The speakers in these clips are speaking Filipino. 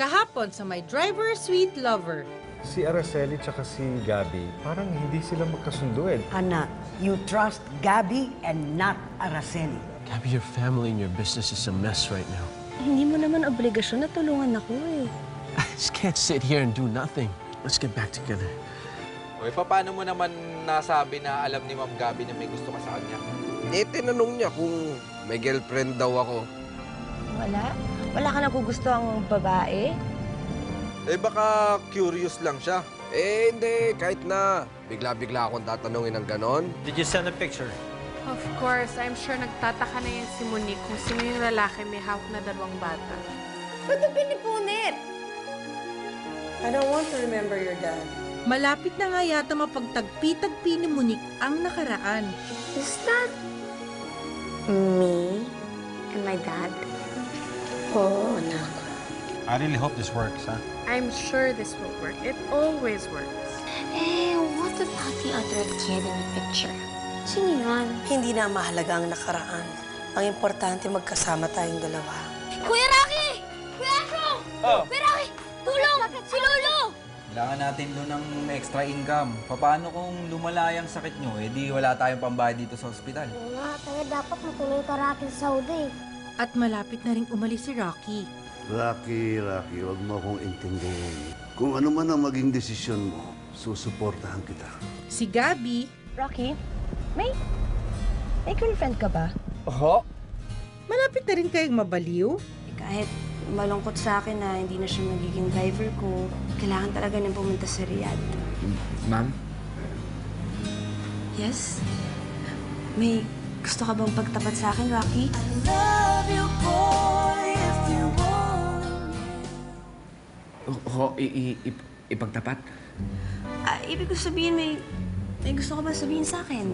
Kahapon sa My Driver, Sweet Lover. Si Araceli tsaka si Gabby, parang hindi sila magkasundo eh. Anak, you trust Gabby and not Araceli. Gabby, your family and your business is a mess right now. Hindi mo naman obligasyon na tulungan ako eh. I just can't sit here and do nothing. Let's get back together. O, paano mo naman nasabi na alam ni Ma'am Gabby na may gusto ka sa kanya? Eh, tinanong niya kung may girlfriend daw ako. Wala? Wala ka nagugustuhang babae? Eh, baka curious lang siya. Eh, hindi. Kahit na. Bigla-bigla akong tatanungin ng ganon. Did you send a picture? Of course, I'm sure nagtataka na yan si Monique kung sino yung lalaki may hawak na dalawang bata. Ba't pinipunit? I don't want to remember your dad. Malapit na nga yata mapagtagpi-tagpi ni Monique ang nakaraan. Is that me and my dad? Oo, anak. I really hope this works, huh? I'm sure this will work. It always works. Eh, what about the other kid in the picture? Sino yun? Hindi na mahalaga ang nakaraan. Ang importante magkasama tayong dalawa. Kuya Rocky! Kuya Ashong! Oh. Kuya Rocky! Tulong! Si Lolo! Kailangan natin doon ng extra income. Paano kung lumala yung sakit nyo? Eh di wala tayong pambayad dito sa ospital. Oo nga, kaya dapat matuloy ka Rocky sa Saudi. At malapit na rin umalis si Rocky. Rocky, huwag mo akong intindihin. Kung ano man ang maging desisyon mo, susuportahan kita. Si Gabby, Rocky, may girlfriend ka ba? Oho? malapit na rin kayong mabaliw. Kahit malungkot sa akin na hindi na siya magiging driver ko, kailangan talaga niyang pumunta sa Riyadh. Ma'am? Yes? May gusto ka bang pagtapat sa akin, Rocky? Ipagtapat? Ibig ko sabihin, may gusto ka ba sabihin sa akin?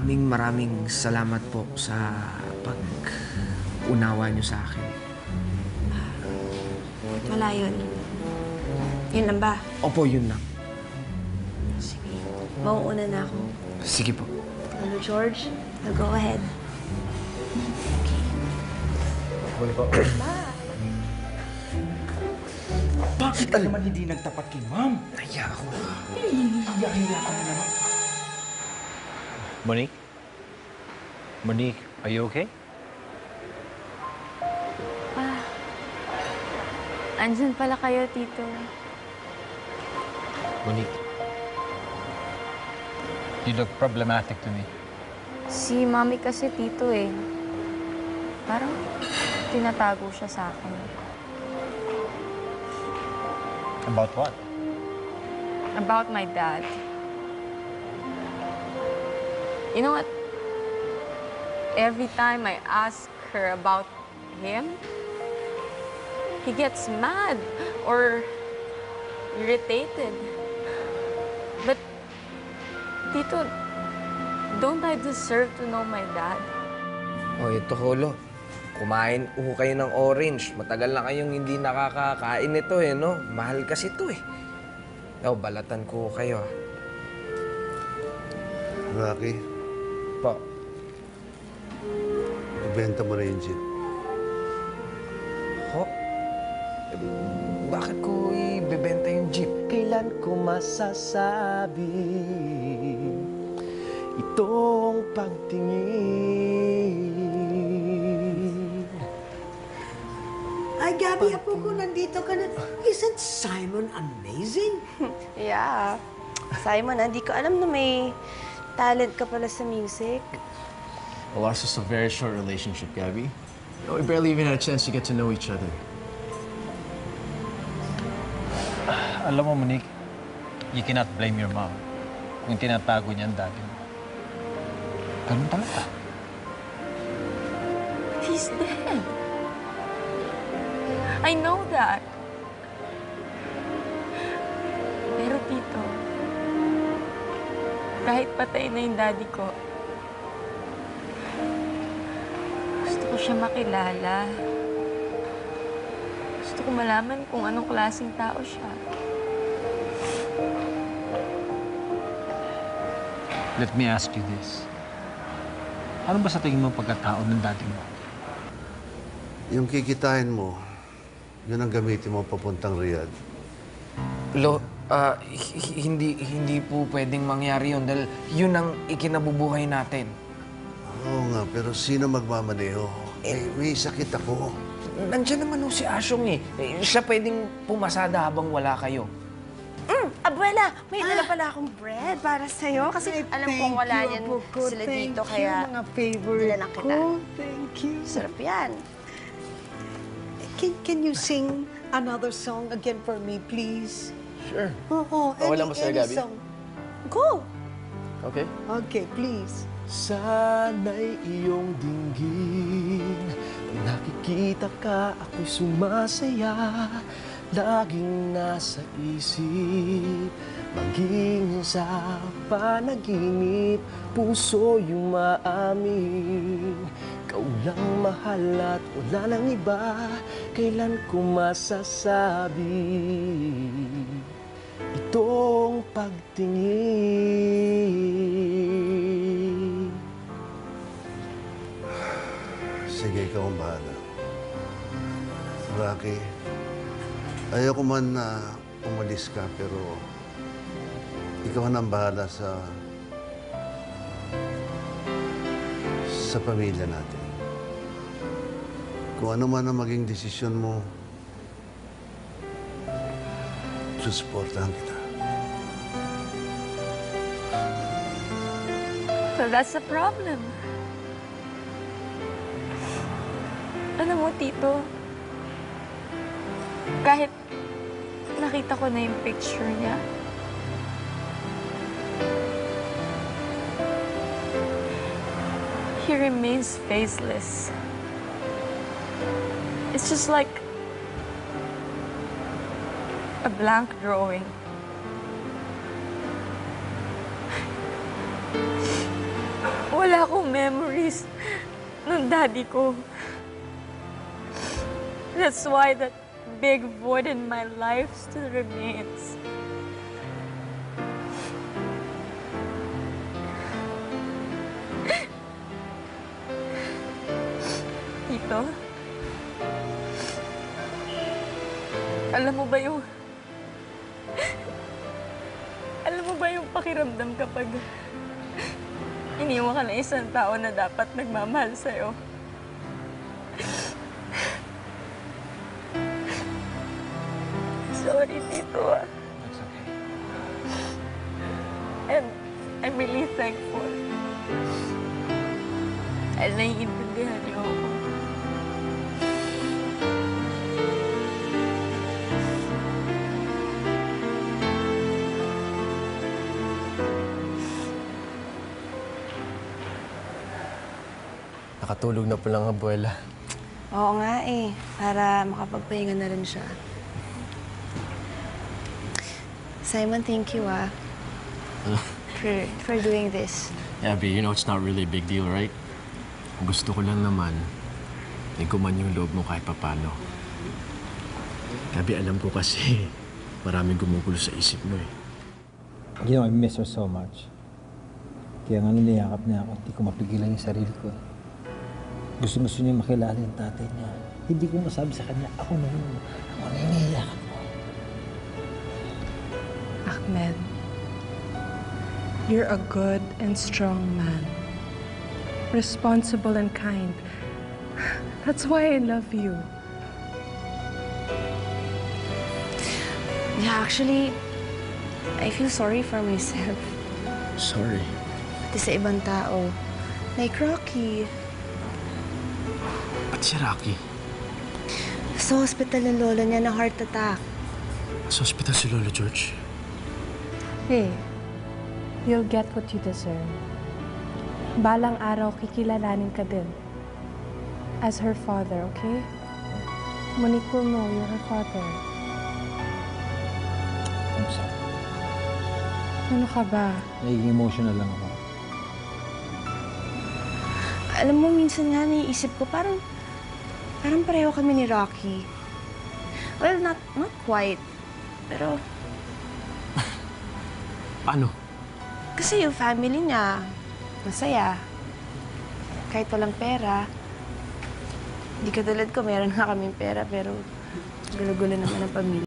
Maraming salamat po sa pag-unawa niyo sa akin. Wala yun. Yun lang ba? Opo, yun lang. Sige. Mauuna na ako. Sige po. Hello, George. I'll go ahead. Huli po. Bakit ka naman hindi nagtapat kay Ma'am? Naya ako. Hiya ka na naman. Monique? Monique, are you okay? Andyan pala kayo, Tito. Monique, you look problematic to me. Si Mami kasi, Tito, eh. Parang tinatago siya sa akin. About what? About my dad. You know what? Every time I ask her about him, he gets mad or irritated. But, Tito, don't I deserve to know my dad? Oh, ito, Holo. Kumain kayo ng orange. Matagal na kayong hindi nakakakain nito, eh, no? Mahal kasi ito, eh. Oh, balatan ko kayo, ah. Rocky, Po. ibenta mo na yung jeep. Ho? Eh, bakit ko ibebenta yung jeep? Kailan ko masasabi itong pagtingin? Ay, Gabby, apo ko, nandito ka na. Isn't Simon amazing? Yeah. Simon, hindi ko alam na may talent ka pala sa music. Well, ours is a very short relationship, Gabby. We barely even had a chance to get to know each other. Alam mo, Monique, you cannot blame your mom kung tinatago niya ang daddy mo. Ganun talaga. He's dead. I know that. Pero, Tito, kahit patay na yung daddy ko, gusto ko siya makilala. Gusto ko malaman kung anong klaseng tao siya. Let me ask you this. Ano ba sa tingin mo pagkatao ng dati mo? Yung kikitain mo, yun ang gamitin mo papuntang Riyadh. Lo, hindi po pwedeng mangyari yun dahil yun ang ikinabubuhay natin. Oo nga, pero sino magmamaneho? May sakit ako. Nandiyan naman si Asyong eh. Siya pwedeng pumasada habang wala kayo. Abuela, may dala pala akong bread para sa'yo. Kasi alam kong wala niyan sila dito, kaya mga favorite dala lang kita. ko. Thank you. Sarap yan. Can you sing another song again for me, please? Sure. Oo, Okay lang ba sa'yo, any Gabby? song. Go! Okay. Okay, please. Sana'y iyong dinggin, nakikita ka, ako'y sumasaya. Laging nasa isip, maging sa panaginip, puso yung maamin. Ikaw lang mahal at wala nang iba, kailan ko masasabi itong pagtingin. Sige, ikaw ang bahala. Rocky, ayoko man na umalis ka, pero ikaw ang bahala sa pamilya natin. Kung ano man ang maging desisyon mo, susuportahan kita. Well, that's the problem. Alam mo, Tito, kahit nakita ko na yung picture niya, he remains faceless. It's just like a blank drawing. Wala akong memories ng daddy ko. That's why that big void in my life still remains. Tito, alam mo ba yung pakiramdam kapag iniwan ka ng isang tao na dapat nagmamahal sa'yo? Sorry, Tito. That's okay. And I'm really thankful. Dahil naiintindihan niyo ako. Nakatulog na po lang, abuela. Oo nga eh, para makapagpahinga na rin siya. Simon, thank you for doing this. Abby, you know it's not really a big deal, right? Gusto ko lang naman, guman yung loob mo kahit papano. Abby, alam ko kasi maraming gumugulo sa isip mo eh. You know, I miss her so much. Kaya nga niliyakap niya ako, hindi ko mapigilan yung sarili ko. Gusto niya makilala yung tatay niya. Hindi ko masabi sa kanya, ako na yun. Ako na iniyakap mo. Ahmed, you're a good and strong man. Responsible and kind. That's why I love you. Yeah, actually, I feel sorry for myself. Sorry. Pati sa ibang tao. Like Rocky. Ba't si Rocky? Sa hospital ng lola niya na heart attack. Sa ospital si Lolo George. Hey, you'll get what you deserve. Balang araw, kikilalanin ka din. As her father, okay? Monique will know you're her father. I'm sorry. Ano ka ba? Nagiging emotional lang ako. Alam mo, minsan nga naiisip ko, parang pareho kami ni Rocky. Well, not quite. Pero, Paano? kasi yung family niya, masaya. kahit walang pera. Hindi katulad ko, meron nga kaming pera, pero gulo-gulo naman ang pamilya.